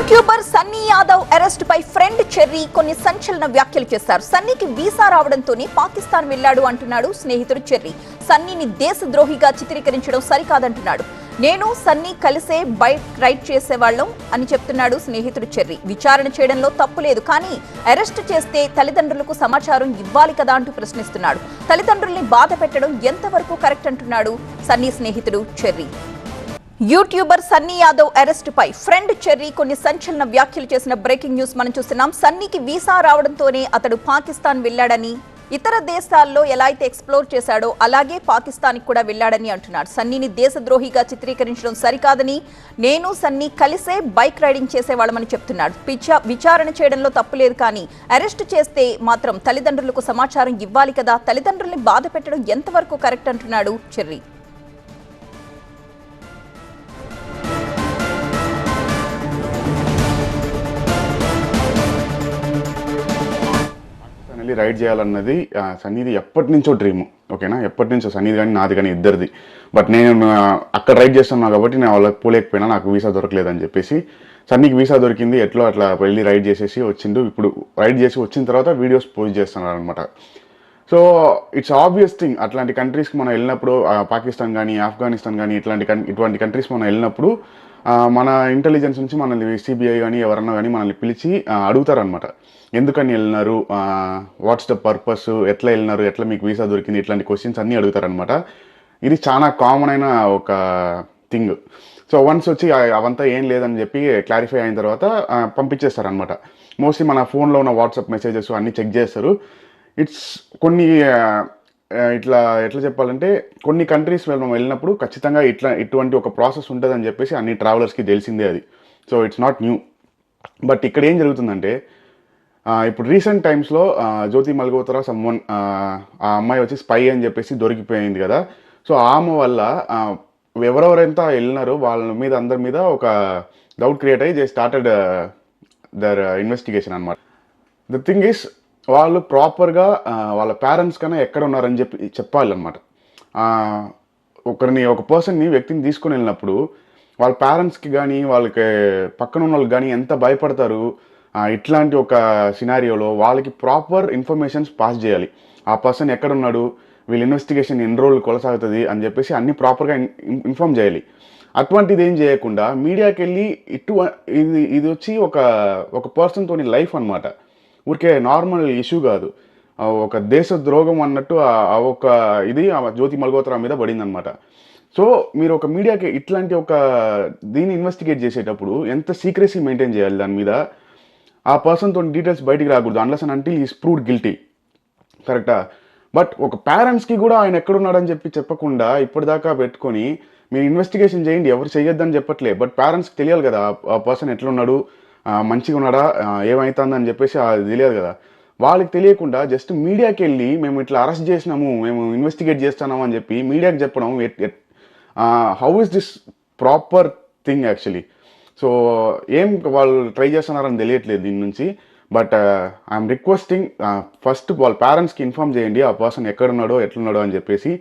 YouTuber Sunny Yadav arrest పై friend Cherry కొన్ని సంచలన వ్యాఖ్యలు చేశారు. సన్నీకి వీసా రావడంతోనే పాకిస్తాన్ వెళ్లాడు అంటున్నాడు స్నేహితుడు చెర్రీ. సన్నీని దేశద్రోహిగా చిత్రీకరించడం సరికాదంటున్నాడు. నేను సన్నీ కలిసే బైక్ రైడ్ చేసేవాళ్లం అని చెప్తున్నాడు స్నేహితుడు చెర్రీ. విచారణ చేయడంలో తప్పు లేదు, కానీ అరెస్ట్ చేస్తే తల్లిదండ్రులకు సమాచారం ఇవ్వాలి కదా అంటూ ప్రశ్నిస్తున్నాడు. తల్లిదండ్రుల్ని బాధ పెట్టడం ఎంతవరకు కరెక్ట్ అంటున్నాడు సన్నీ స్నేహితుడు చెర్రీ. యూట్యూబర్ సన్నీ యాదవ్ అరెస్ట్ పై ఫ్రెండ్ చెర్రీ కొన్ని సంచలన వ్యాఖ్యలు చేసిన బ్రేకింగ్ న్యూస్ మనం చూస్తున్నాం. సన్నీకి వీసా రావడంతోనే అతడు పాకిస్తాన్ వెళ్లాడని, ఇతర దేశాల్లో ఎలా అయితే ఎక్స్ప్లోర్ చేశాడో అలాగే పాకిస్తాన్ కూడా వెళ్లాడని అంటున్నాడు. సన్నీని దేశద్రోహిగా చిత్రీకరించడం సరికాదని, నేను సన్నీ కలిసే బైక్ రైడింగ్ చేసేవాళ్ళమని చెప్తున్నాడు. విచారణ చేయడంలో తప్పులేదు, కానీ అరెస్ట్ చేస్తే మాత్రం తల్లిదండ్రులకు సమాచారం ఇవ్వాలి కదా, తల్లిదండ్రుల్ని బాధ పెట్టడం ఎంతవరకు కరెక్ట్ అంటున్నాడు చెర్రీ. రైడ్ చేయాలన్నది సన్నీది ఎప్పటి నుంచో డ్రీమ్, ఓకేనా? ఎప్పటి నుంచో సన్నీది కానీ నాది కానీ ఇద్దరిది. బట్ నేను అక్కడ రైడ్ చేస్తున్నాను కాబట్టి నేను వాళ్ళకి పోలేకపోయినా, నాకు వీసా దొరకలేదని చెప్పేసి. సన్నీకి వీసా దొరికింది, ఎట్లా అట్లా వెళ్ళి రైడ్ చేసేసి వచ్చిండు. ఇప్పుడు రైడ్ చేసి వచ్చిన తర్వాత వీడియోస్ పోస్ట్ చేస్తున్నారు అనమాట. సో ఇట్స్ ఆబ్వియస్ థింగ్, అట్లాంటి కంట్రీస్కి మనం వెళ్ళినప్పుడు, పాకిస్తాన్ కానీ ఆఫ్ఘనిస్తాన్ కానీ ఇటువంటి కంట్రీస్ మనం వెళ్ళినప్పుడు మన ఇంటెలిజెన్స్ నుంచి మనల్ని సిబిఐ కానీ ఎవరన్నా కానీ మనల్ని పిలిచి అడుగుతారనమాట, ఎందుకని వెళ్ళినారు, వాట్స్ ద పర్పస్, ఎట్లా వెళ్ళినారు, ఎట్లా మీకు వీసా దొరికింది, ఇట్లాంటి క్వశ్చన్స్ అన్నీ అడుగుతారనమాట. ఇది చాలా కామన్ అయిన ఒక థింగ్. సో వన్స్ వచ్చి అవంతా ఏం లేదని చెప్పి క్లారిఫై అయిన తర్వాత పంపించేస్తారనమాట. మోస్ట్లీ మన ఫోన్లో ఉన్న వాట్సాప్ మెసేజెస్ అన్నీ చెక్ చేస్తారు. ఇట్స్ కొన్ని ఎట్లా చెప్పాలంటే, కొన్ని కంట్రీస్ మనం వెళ్ళినప్పుడు ఖచ్చితంగా ఇటువంటి ఒక ప్రాసెస్ ఉంటుందని చెప్పేసి అన్ని ట్రావెలర్స్కి తెలిసిందే అది. So it's not new. But ఇక్కడ ఏం జరుగుతుందంటే, ఇప్పుడు రీసెంట్ టైమ్స్లో జ్యోతి మల్గోత్రా సమ్వన్, ఆ అమ్మాయి వచ్చి స్పై అని చెప్పేసి దొరికిపోయింది కదా. సో ఆమె వల్ల ఎవరెవరైతే వెళ్ళినారో వాళ్ళ మీద, అందరి మీద ఒక డౌట్ క్రియేట్ అయ్యి దే స్టార్టెడ్ దర్ ఇన్వెస్టిగేషన్ అనమాట. ద థింగ్ ఈస్, వాళ్ళు ప్రాపర్గా వాళ్ళ పేరెంట్స్ కన్నా ఎక్కడ ఉన్నారని చెప్పాలన్నమాట. ఒక వ్యక్తిని తీసుకొని వెళ్ళినప్పుడు వాళ్ళ పేరెంట్స్కి కానీ వాళ్ళకి పక్కన ఉన్న వాళ్ళకి కానీ ఎంత భయపడతారు. ఇట్లాంటి ఒక సినారియోలో వాళ్ళకి ప్రాపర్ ఇన్ఫర్మేషన్స్ పాస్ చేయాలి. ఆ పర్సన్ ఎక్కడున్నాడు, వీళ్ళ ఇన్వెస్టిగేషన్ ఎన్ని రోజులు కొనసాగుతుంది అని చెప్పేసి అన్నీ ప్రాపర్గా ఇన్ఫార్మ్ చేయాలి. అటువంటిది ఏం చేయకుండా మీడియాకి వెళ్ళి ఇది వచ్చి ఒక పర్సన్తోని లైఫ్ అనమాట. ఊరికే నార్మల్ ఇష్యూ కాదు, ఒక దేశ ద్రోహం అన్నట్టు ఒక ఇది జ్యోతి మల్గోత్రా మీద పడింది అనమాట. సో మీరు ఒక మీడియాకి ఇట్లాంటి దీన్ని ఇన్వెస్టిగేట్ చేసేటప్పుడు ఎంత సీక్రెసీ మెయింటైన్ చేయాలి దాని మీద. ఆ పర్సన్తో డీటెయిల్స్ బయటికి రాకూడదు unless and until is proved guilty, కరెక్టా? బట్ ఒక పేరెంట్స్కి కూడా ఆయన ఎక్కడున్నాడని చెప్పకుండా ఇప్పటిదాకా పెట్టుకొని మీరు ఇన్వెస్టిగేషన్ చేయండి, ఎవరు చేయొద్దని చెప్పట్లే. బట్ పేరెంట్స్కి తెలియాలి కదా ఆ పర్సన్ ఎట్లున్నాడు, మంచిగా ఉన్నాడా, ఏమవుతుందని చెప్పేసి అది తెలియదు కదా. వాళ్ళకి తెలియకుండా జస్ట్ మీడియాకి వెళ్ళి మేము ఇట్లా అరెస్ట్ చేసినాము, మేము ఇన్వెస్టిగేట్ చేస్తున్నాము అని చెప్పి మీడియాకి చెప్పడం, how is this proper thing actually? So ఏం వాళ్ళు ట్రై చేస్తున్నారని తెలియట్లేదు దీని నుంచి. బట్ ఐఎమ్ రిక్వెస్టింగ్, ఫస్ట్ వాళ్ళ పేరెంట్స్కి ఇన్ఫార్మ్ చేయండి ఆ పర్సన్ ఎక్కడున్నాడో ఎట్లున్నాడో అని చెప్పేసి.